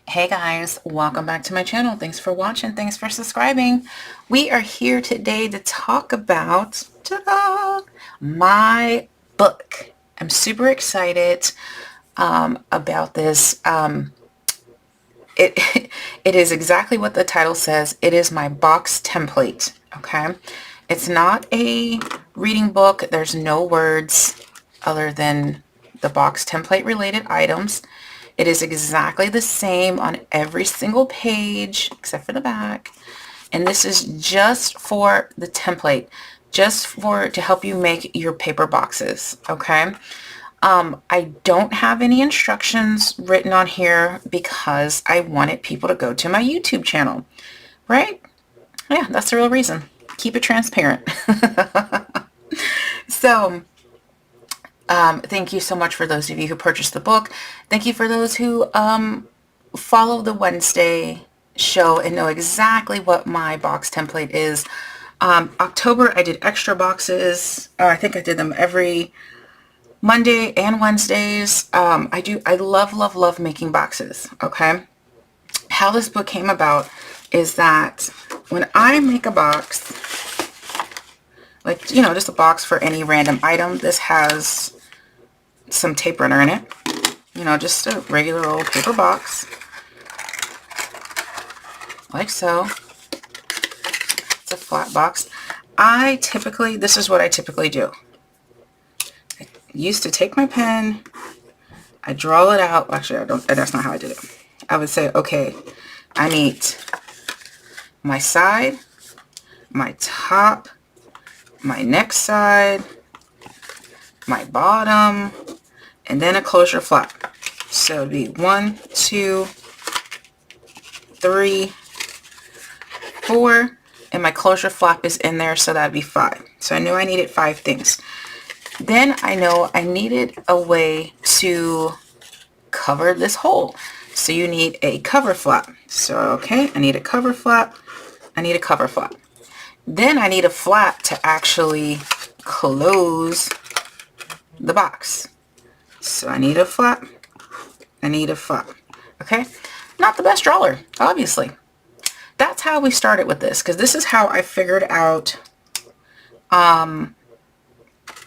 Hey guys, welcome back to my channel. Thanks for watching. Thanks for subscribing. We are here today to talk about ta-da, my book. I'm super excited about this. It it is exactly what the title says. It is my box template. Okay, it's not a reading book. There's no words other than the box template related items. It is exactly the same on every single page except for the back. And this is just for the template, just for to help you make your paper boxes. Okay. I don't have any instructions written on here because I wanted people to go to my YouTube channel, right? Yeah, that's the real reason. Keep it transparent. So, thank you so much for those of you who purchased the book. Thank you for those who follow the Wednesday show and know exactly what my box template is. October, I did extra boxes. I think I did them every Monday and Wednesdays. I love, love, love making boxes. Okay. How this book came about is that when I make a box, like, just a box for any random item, this has some tape runner in it, just a regular old paper box, like so. It's a flat box. This is what I typically do. I used to take my pen, I draw it out. Actually, that's not how I did it. I would say, okay, I need my side, my top, my next side, my bottom, and then a closure flap. So it'd be 1, 2, 3, 4, and my closure flap is in there, so that'd be 5. So I knew I needed 5 things. Then I know I needed a way to cover this hole. So you need a cover flap. So, okay, I need a cover flap. I need a cover flap. Then I need a flap to actually close the box. So I need a flap. I need a flap. Okay, not the best drawer, obviously. That's how we started with this, because this is how I figured out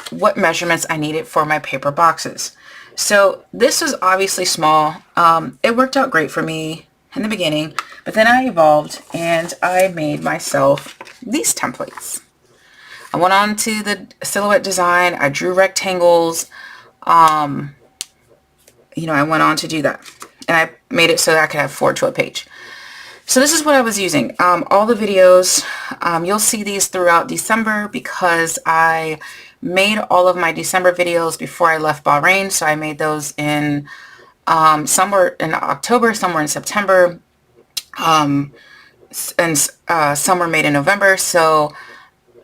what measurements I needed for my paper boxes. So this was obviously small. It worked out great for me in the beginning, but then I evolved and I made myself these templates. I went on to the silhouette design. I drew rectangles. I went on to do that, and I made it so that I could have 4 to a page. So this is what I was using. All the videos, you'll see these throughout December because I made all of my December videos before I left Bahrain. So I made those in somewhere in October, somewhere in September, and some were made in November. So,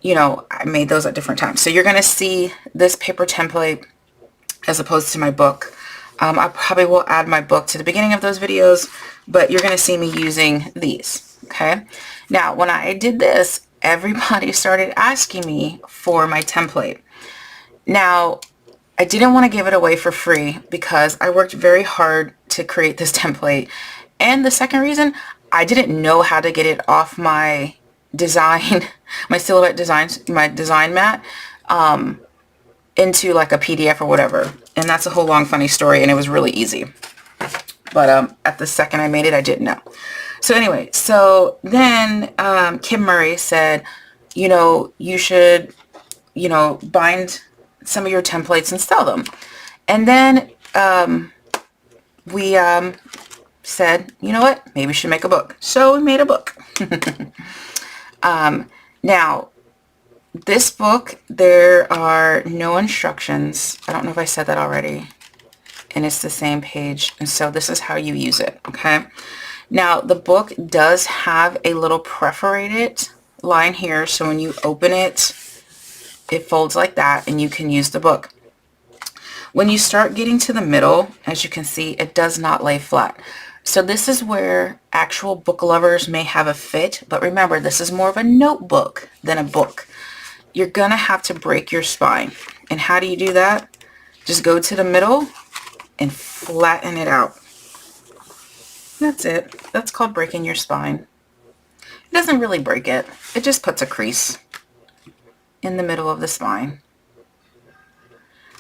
I made those at different times. So you're going to see this paper template as opposed to my book. I probably will add my book to the beginning of those videos, but you're going to see me using these. Okay. Now, when I did this, everybody started asking me for my template. Now, I didn't want to give it away for free because I worked very hard to create this template. And the second reason, I didn't know how to get it off my design, my silhouette designs, my design mat, into like a PDF or whatever. And that's a whole long funny story, and it was really easy. But at the second I made it, I didn't know. So anyway, so then Kim Murray said, you should, bind some of your templates and sell them. And then we said, you know what, maybe we should make a book. So we made a book. Now, this book, there are no instructions. I don't know if I said that already. And it's the same page. And so this is how you use it, okay? Now, the book does have a little perforated line here. So when you open it, it folds like that and you can use the book. When you start getting to the middle, as you can see, it does not lay flat. So this is where actual book lovers may have a fit. But remember, this is more of a notebook than a book. You're going to have to break your spine. And how do you do that? Just go to the middle and flatten it out. That's it. That's called breaking your spine. It doesn't really break it. It just puts a crease in the middle of the spine.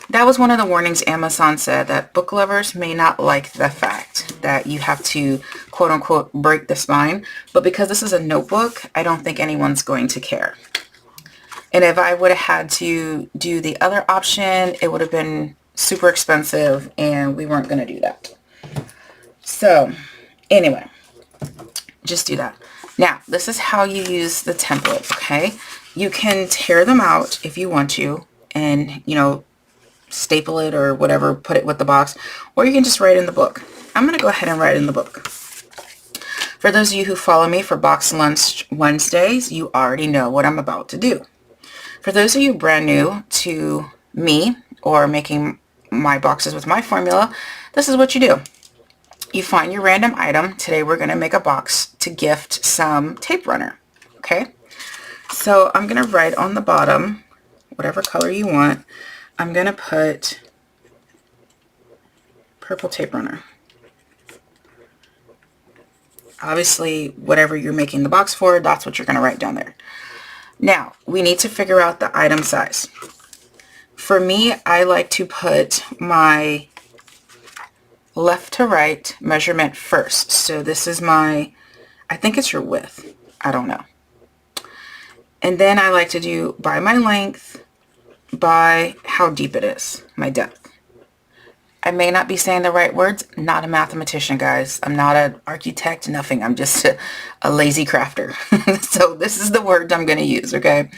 That was one of the warnings Amazon said, that book lovers may not like the fact that you have to quote unquote break the spine, but because this is a notebook, I don't think anyone's going to care. And if I would have had to do the other option, it would have been super expensive and we weren't going to do that. So anyway, just do that. Now, this is how you use the template, okay? You can tear them out if you want to and, staple it or whatever, put it with the box, or you can just write in the book. I'm going to go ahead and write in the book. For those of you who follow me for Box Lunch Wednesdays, you already know what I'm about to do. For those of you brand new to me or making my boxes with my formula, this is what you do. You find your random item. Today we're going to make a box to gift some tape runner. Okay? So I'm going to write on the bottom, whatever color you want, I'm going to put purple tape runner. Obviously, whatever you're making the box for, that's what you're going to write down there. Now, we need to figure out the item size. For me, I like to put my left to right measurement first. So this is my, I think it's your width. I don't know. And then I like to do by my length, by how deep it is, my depth. I may not be saying the right words. Not a mathematician, guys. I'm not an architect, nothing. I'm just a lazy crafter. So this is the word I'm going to use, okay?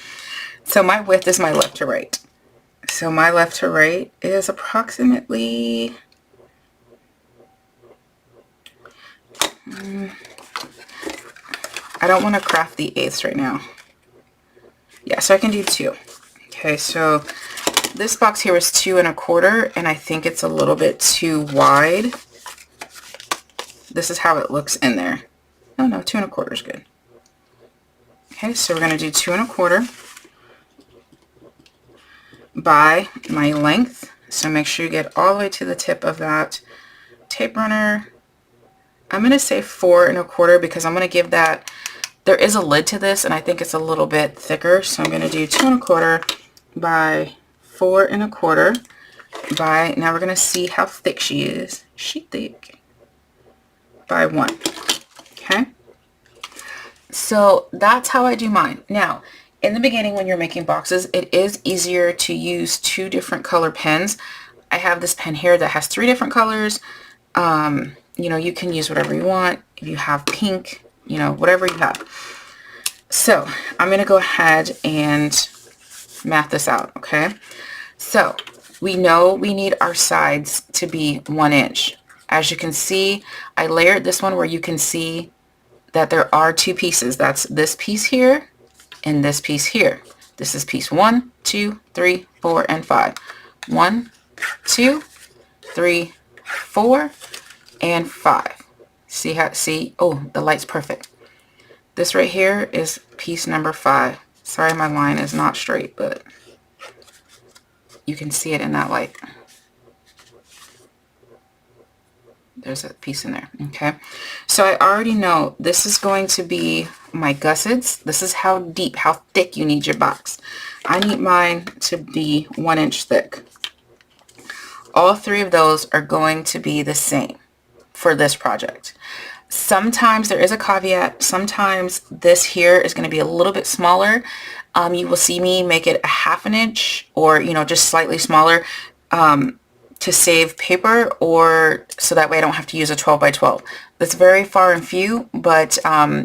So my width is my left to right. So my left to right is approximately... I don't want to craft the eighths right now. Yeah, so I can do 2. Okay, so this box here is 2 1/4, and I think it's a little bit too wide. This is how it looks in there. No, 2 1/4 is good. Okay, so we're going to do 2 1/4 by my length. So make sure you get all the way to the tip of that tape runner. I'm going to say 4 1/4 because I'm going to give that, there is a lid to this and I think it's a little bit thicker. So I'm going to do 2 1/4 by 4 1/4 by, now we're going to see how thick she is. She thick. By 1. Okay. So that's how I do mine. Now, in the beginning when you're making boxes, it is easier to use 2 different color pens. I have this pen here that has 3 different colors. You can use whatever you want. If you have pink, whatever you have. So I'm going to go ahead and math this out, okay? So we know we need our sides to be 1 inch. As you can see, I layered this one where you can see that there are 2 pieces. That's this piece here and this piece here. This is piece 1, 2, 3, 4, and 5. 1, 2, 3, 4, and 5. See, oh, the light's perfect. This right here is piece number 5. Sorry, my line is not straight, but you can see it in that light. There's a piece in there, okay? So I already know this is going to be my gussets. This is how deep, how thick you need your box. I need mine to be 1 inch thick. All 3 of those are going to be the same for this project. Sometimes there is a caveat. Sometimes this here is going to be a little bit smaller. You will see me make it a 1/2 inch or, just slightly smaller to save paper, or so that way I don't have to use a 12 by 12. That's very far and few, but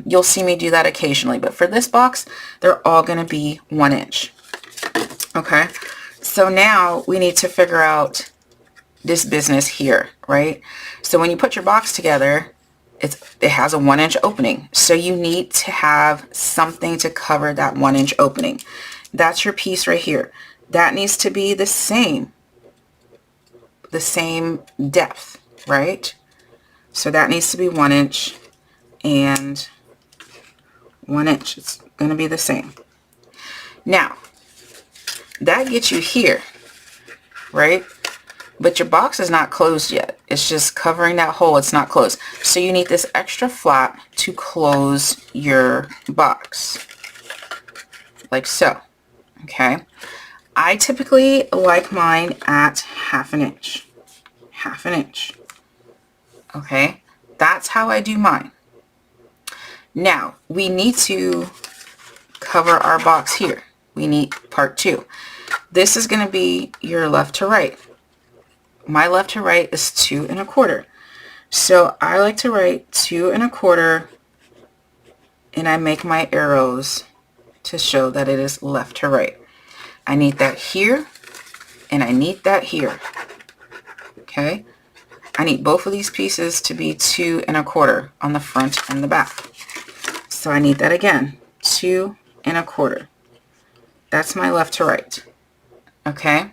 you'll see me do that occasionally. But for this box, they're all going to be 1 inch. Okay, so now we need to figure out this business here, right? So when you put your box together, it has a 1 inch opening. So you need to have something to cover that 1 inch opening. That's your piece right here. That needs to be the same depth, right? So that needs to be 1 inch and 1 inch. It's going to be the same. Now, that gets you here, right? but your box is not closed yet. It's just covering that hole. It's not closed. So you need this extra flap to close your box, like so. Okay. I typically like mine at 1/2 inch. 1/2 inch. Okay. That's how I do mine. Now, we need to cover our box here. We need part 2. This is going to be your left to right. My left to right is 2 1/4. So I like to write 2 1/4, and I make my arrows to show that it is left to right. I need that here, and I need that here. Okay? I need both of these pieces to be 2 1/4 on the front and the back. So I need that again, 2 1/4. That's my left to right. Okay?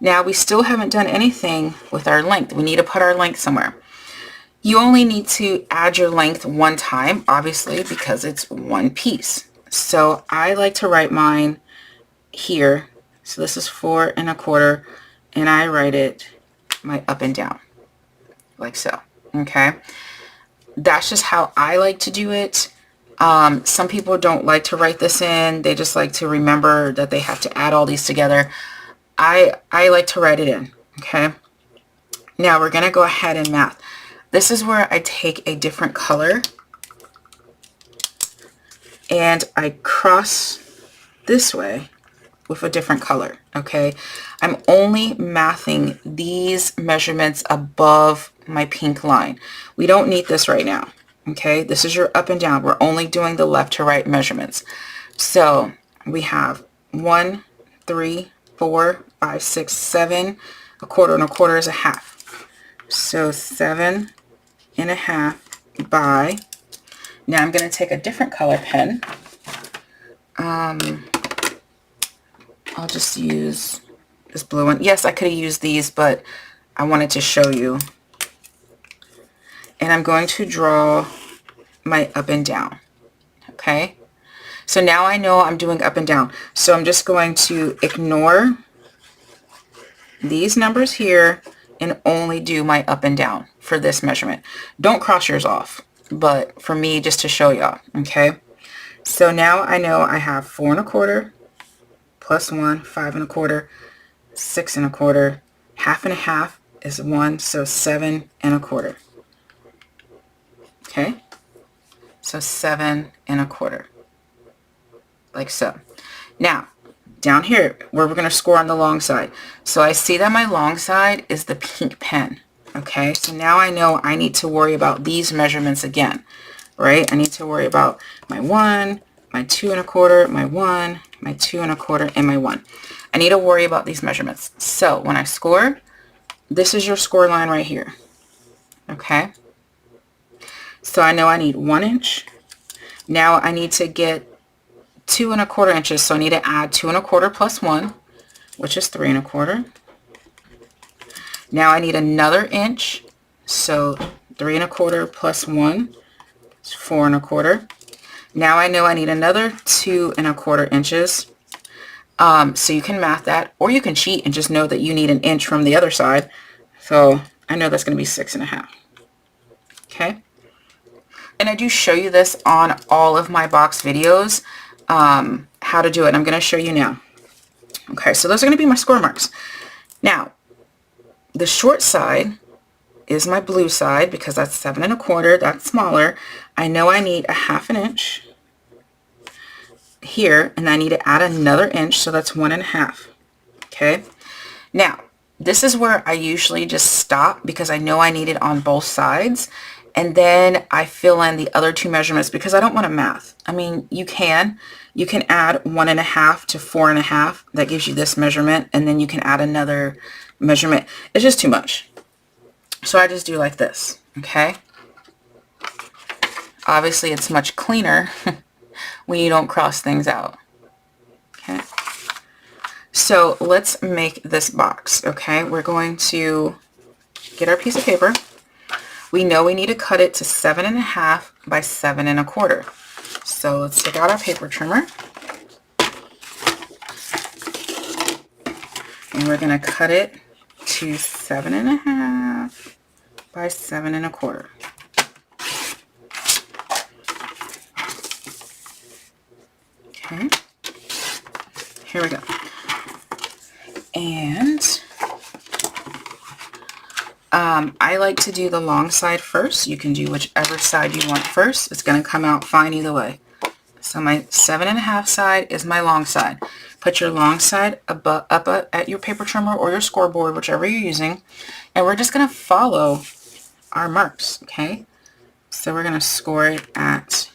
Now we still haven't done anything with our length. We need to put our length somewhere. You only need to add your length one time, obviously, because it's one piece. So I like to write mine here. So this is 4 1/4, and I write it my up and down, like so. Okay? That's just how I like to do it. Some people don't like to write this in. They just like to remember that they have to add all these together. I like to write it in. Okay? Now we're going to go ahead and math. This is where I take a different color and I cross this way with a different color. Okay? I'm only mathing these measurements above my pink line. We don't need this right now. Okay? This is your up and down. We're only doing the left to right measurements. So we have 1, 3, 4, 5, 6, 7. 1/4 and 1/4 is 1/2. So 7 1/2 by, now I'm going to take a different color pen. I'll just use this blue one. Yes, I could have used these, but I wanted to show you. And I'm going to draw my up and down. Okay? So now I know I'm doing up and down. So I'm just going to ignore these numbers here and only do my up and down for this measurement. Don't cross yours off, but for me, just to show y'all. Okay? So now I know I have 4 1/4 plus 1, 5 1/4, 6 1/4. 1/2 and 1/2 is 1, so 7 1/4. Okay? So 7 1/4. Like so. Now, down here, where we're going to score on the long side. So I see that my long side is the pink pen. Okay? So now I know I need to worry about these measurements again. Right? I need to worry about my 1, my 2 1/4, my 1, my 2 1/4, and my 1. I need to worry about these measurements. So when I score, this is your score line right here. Okay? So I know I need 1 inch. Now I need to get 2 1/4 inches. So I need to add 2 1/4 plus 1, which is 3 1/4. Now I need another inch. So 3 1/4 plus 1 is 4 1/4. Now I know I need another 2 1/4 inches. So you can math that, or you can cheat and just know that you need an inch from the other side. So I know that's going to be 6 1/2. Okay? And I do show you this on all of my box videos, how to do it. I'm going to show you now. Okay, so those are going to be my score marks. Now, the short side is my blue side because that's 7 1/4. That's smaller. I know I need 1/2 inch here, and I need to add another inch, so that's 1 1/2. Okay? Now, this is where I usually just stop because I know I need it on both sides. And then I fill in the other two measurements because I don't want to math. I mean, you can add 1 1/2 to 4 1/2. That gives you this measurement. And then you can add another measurement. It's just too much. So I just do like this. Okay. Obviously, it's much cleaner when you don't cross things out. Okay. So let's make this box. Okay. We're going to get our piece of paper. We know we need to cut it to 7 1/2 by 7 1/4. So let's take out our paper trimmer. And we're going to cut it to 7.5 by 7.25. Okay, here we go. And I like to do the long side first. You can do whichever side you want first. It's going to come out fine either way. So my 7.5 side is my long side. Put your long side up at your paper trimmer or your scoreboard, whichever you're using. And we're just going to follow our marks, okay? So we're going to score it at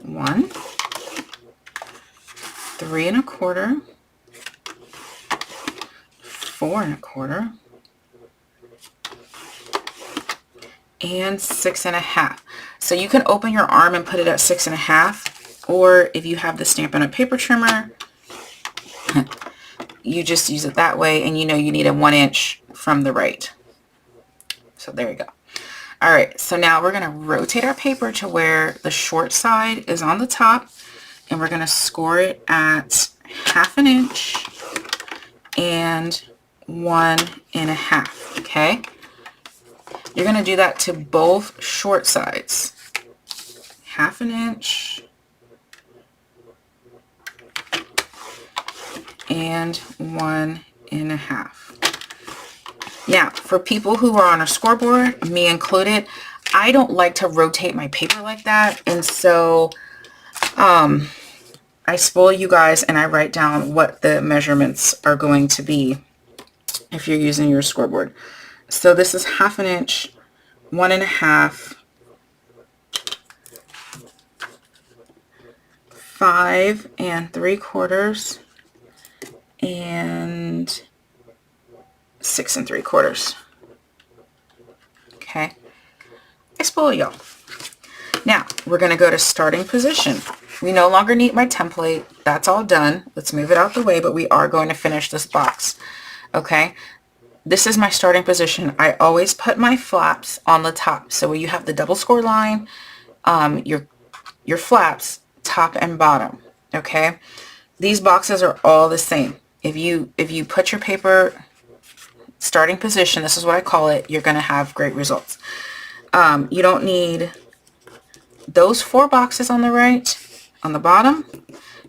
1, 3.25, 4.25, and 6.5. So you can open your arm and put it at 6.5, or if you have the Stampin' Up! Paper trimmer, you just use it that way, and you know you need a 1 inch from the right. So there you go. All right, so now we're going to rotate our paper to where the short side is on the top, and we're going to score it at 1/2 inch and 1.5, okay? You're going to do that to both short sides. 1/2 inch and 1.5. Now, for people who are on a scoreboard, me included, I don't like to rotate my paper like that. And so I spoil you guys and I write down what the measurements are going to be if you're using your scoreboard. So this is 1/2 inch, 1.5, 5 3/4, and 6 3/4. Okay, I spoil y'all. Now we're going to go to starting position. We no longer need my template. That's all done. Let's move it out the way, but we are going to finish this box. Okay, this is my starting position. I always put my flaps on the top. So where you have the double score line, your flaps, top and bottom. Okay, these boxes are all the same. If you put your paper starting position, this is what I call it, you're going to have great results. You don't need those 4 boxes on the right, on the bottom.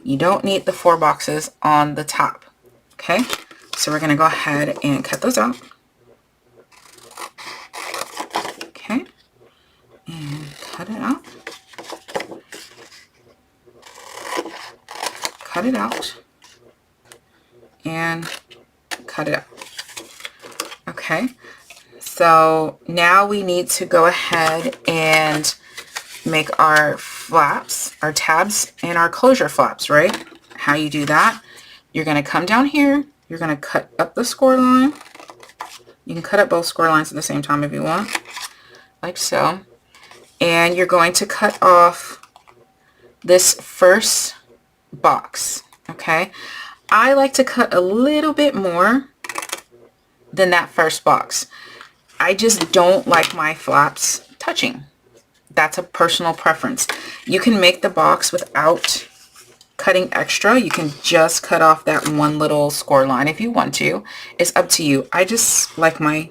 You don't need the 4 boxes on the top. Okay, so we're going to go ahead and cut those out. Okay, and cut it out. Cut it out. And cut it out. Okay, so now we need to go ahead and make our flaps, our tabs, and our closure flaps, right? How you do that, you're going to come down here, you're going to cut up the score line. You can cut up both score lines at the same time if you want, like so. And you're going to cut off this first box, okay? I like to cut a little bit more than that first box. I just don't like my flaps touching. That's a personal preference. You can make the box without cutting extra. You can just cut off that one little score line if you want to. It's up to you. I just like my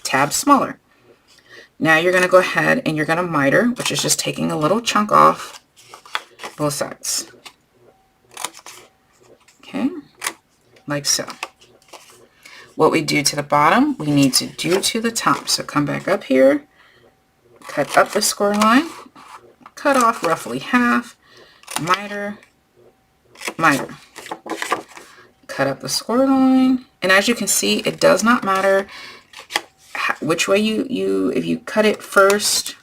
tabs smaller. Now you're going to go ahead and you're going to miter, which is just taking a little chunk off both sides. Okay, like so. What we do to the bottom, we need to do to the top. So come back up here, cut up the score line, cut off roughly half, miter, miter. Cut up the score line. And as you can see, it does not matter which way if you cut it first,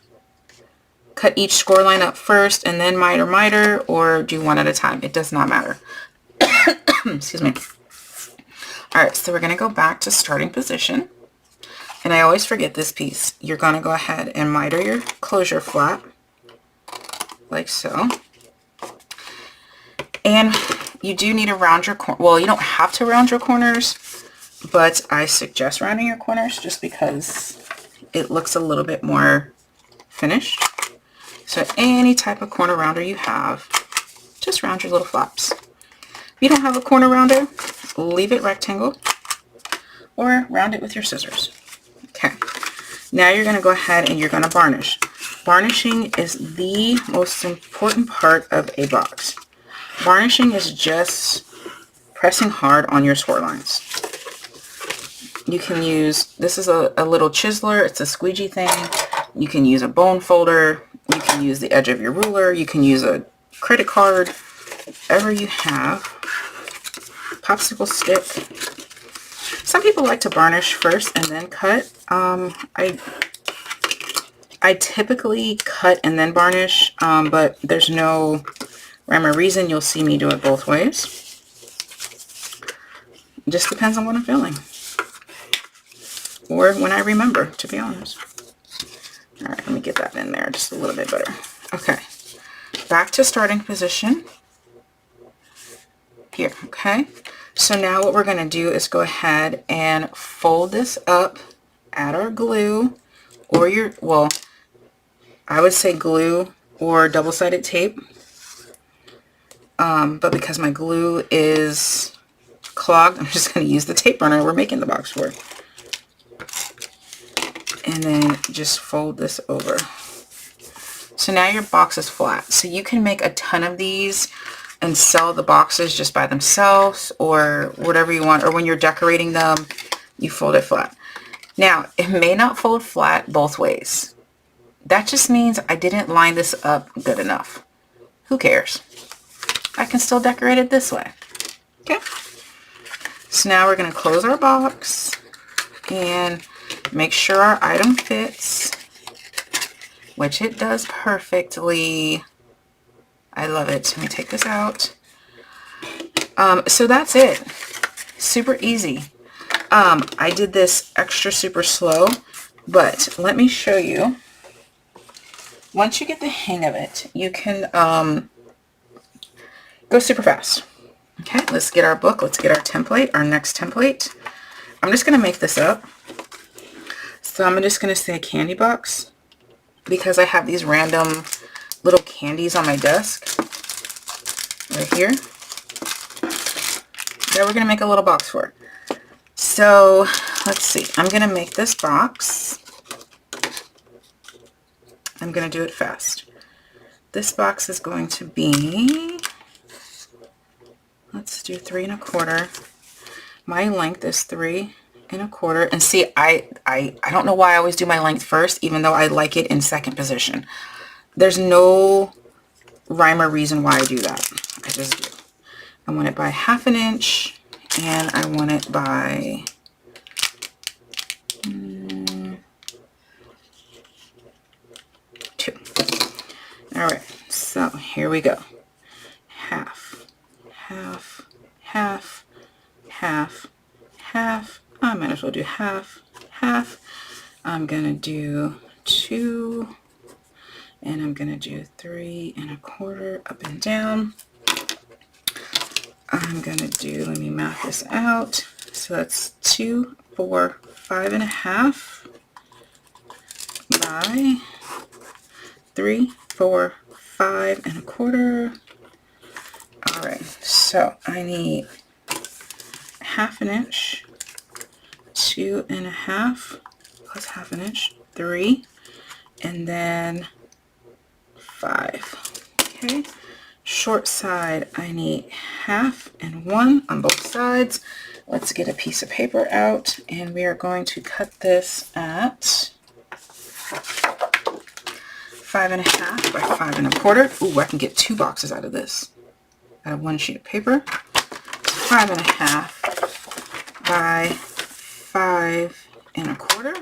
cut each score line up first and then miter, miter, or do one at a time. It does not matter. Excuse me. Alright, so we're going to go back to starting position. And I always forget this piece. You're going to go ahead and miter your closure flap, like so. And you do need to round your corner. Well, you don't have to round your corners, but I suggest rounding your corners just because it looks a little bit more finished. So any type of corner rounder you have, just round your little flaps. If you don't have a corner rounder, leave it rectangle. or round it with your scissors. Okay, now you're going to go ahead and you're going to varnish. Varnishing is the most important part of a box. Varnishing is just pressing hard on your score lines. You can use, this is a little chiseler, it's a squeegee thing. You can use a bone folder, you can use the edge of your ruler, you can use a credit card, whatever you have. Popsicle stick. Some people like to varnish first and then cut. I typically cut and then varnish, but there's no rhyme or reason. You'll see me do it both ways. It just depends on what I'm feeling. Or when I remember, to be honest. Alright, let me get that in there just a little bit better. Okay, back to starting position. Here, okay? So now what we're going to do is go ahead and fold this up, add our glue, or your, well, I would say glue or double-sided tape. But because my glue is clogged, I'm just going to use the tape runner we're making the box for. And then just fold this over. So now your box is flat. So you can make a ton of these and sell the boxes just by themselves or whatever you want. Or when you're decorating them, you fold it flat. Now, it may not fold flat both ways. That just means I didn't line this up good enough. Who cares? I can still decorate it this way. Okay. So now we're going to close our box and make sure our item fits, which it does perfectly. I love it. Let me take this out. So that's it. Super easy. I did this extra super slow, but let me show you. Once you get the hang of it, you can go super fast. Okay, let's get our book. Let's get our template, our next template. I'm just going to make this up. So I'm just going to say candy box because I have these random little candies on my desk right here that we're going to make a little box for. So let's see. I'm going to make this box. I'm going to do it fast. This box is going to be, let's do 3 1/4. My length is 3 1/4. And see, I don't know why I always do my length first, even though I like it in second position. There's no rhyme or reason why I do that. I just do. I want it by 1/2 inch, and I want it by 2. All right, so here we go. Half, half, half, half, half. I might as well do half, half. I'm gonna do 2, and I'm gonna do 3 1/4 up and down. I'm gonna do, let me math this out. So that's 2, 4, 5 1/2 by 3, 4, 5 1/4. All right, so I need 1/2 inch, 2 1/2 plus 1/2 inch, 3, and then 5. Okay, short side, I need 1/2 and 1 on both sides. Let's get a piece of paper out, and we are going to cut this at 5 1/2 by 5 1/4. Ooh, I can get 2 boxes out of this. Out of 1 sheet of paper. 5 1/2 by 5 1/4.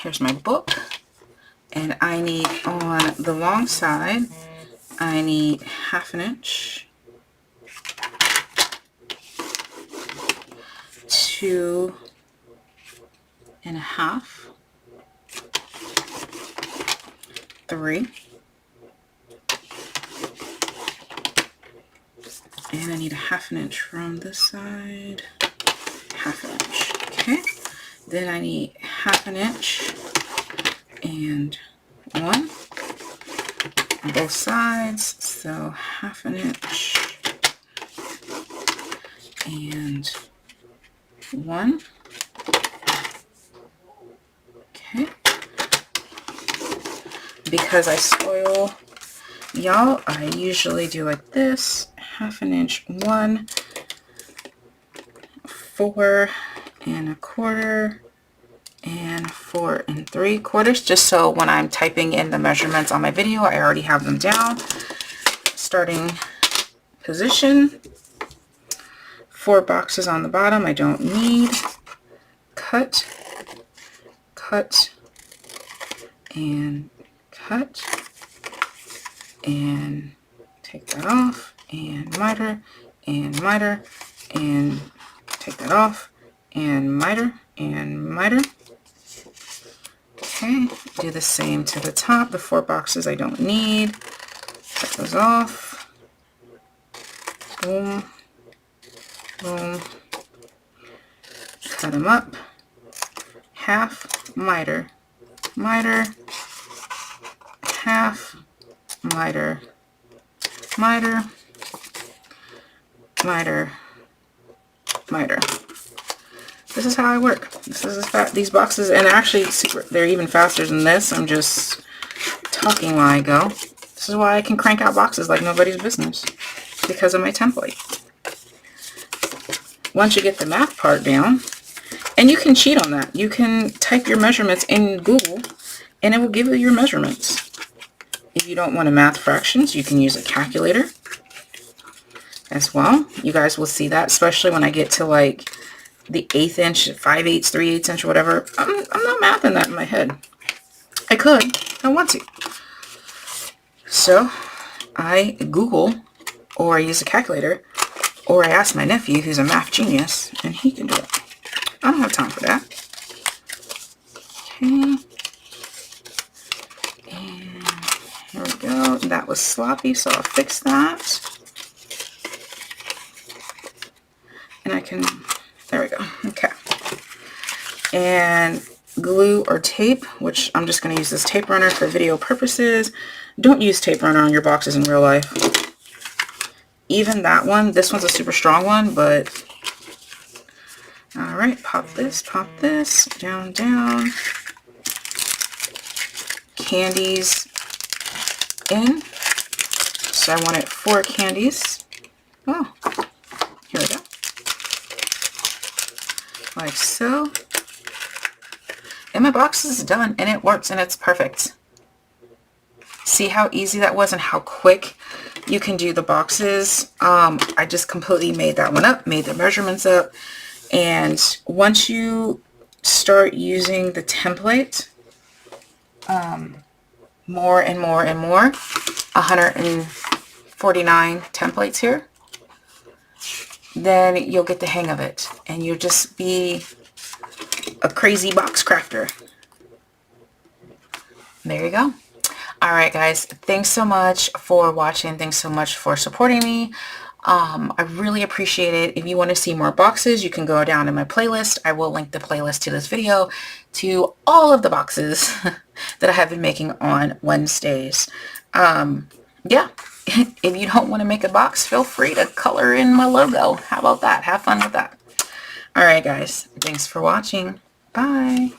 Here's my book. And I need, on the long side, I need 1/2 inch, 2 1/2, 3, and I need 1/2 inch from this side, 1/2 inch. Okay, then I need 1/2 inch and 1 on both sides, so 1/2 inch and 1. Okay. Because I spoil y'all, I usually do like this, 1/2 inch, 1, 4 1/4, and 4 3/4, just so when I'm typing in the measurements on my video, I already have them down. Starting position, 4 boxes on the bottom I don't need. Cut, cut, and cut, and take that off, and miter, and miter, and take that off, and miter, and miter. Okay, do the same to the top. The 4 boxes I don't need. Cut those off. Boom, boom. Cut them up. 1/2 miter, miter, 1/2 miter, miter, miter, miter. This is how I work. This is these boxes, and they're actually they're even faster than this. I'm just talking while I go. This is why I can crank out boxes like nobody's business, because of my template. Once you get the math part down, and you can cheat on that. You can type your measurements in Google, and it will give you your measurements. If you don't want to math fractions, you can use a calculator as well. You guys will see that, especially when I get to like the 1/8 inch, 5/8, 3/8 inch, or whatever. I'm not mathing that in my head. I could. I want to. So I Google, or I use a calculator, or I ask my nephew, who's a math genius, and he can do it. I don't have time for that. Okay. And here we go. That was sloppy, so I'll fix that. And I can, there we go. Okay. And glue or tape, which I'm just going to use this tape runner for video purposes. Don't use tape runner on your boxes in real life. Even that one, this one's a super strong one, but all right, pop this, down, down. Candies in. So I wanted 4 candies. Oh, here we go. Like so. And my box is done, and it works, and it's perfect. See how easy that was and how quick you can do the boxes. I just completely made that one up, made the measurements up. And once you start using the template, more and more and more, 149 templates here, then you'll get the hang of it, and you'll just be a crazy box crafter. There you go. Alright guys, thanks so much for watching. Thanks so much for supporting me. I really appreciate it. If you want to see more boxes, you can go down in my playlist. I will link the playlist to this video to all of the boxes that I have been making on Wednesdays. Yeah, if you don't want to make a box, feel free to color in my logo. How about that? Have fun with that. Alright guys, thanks for watching. Bye.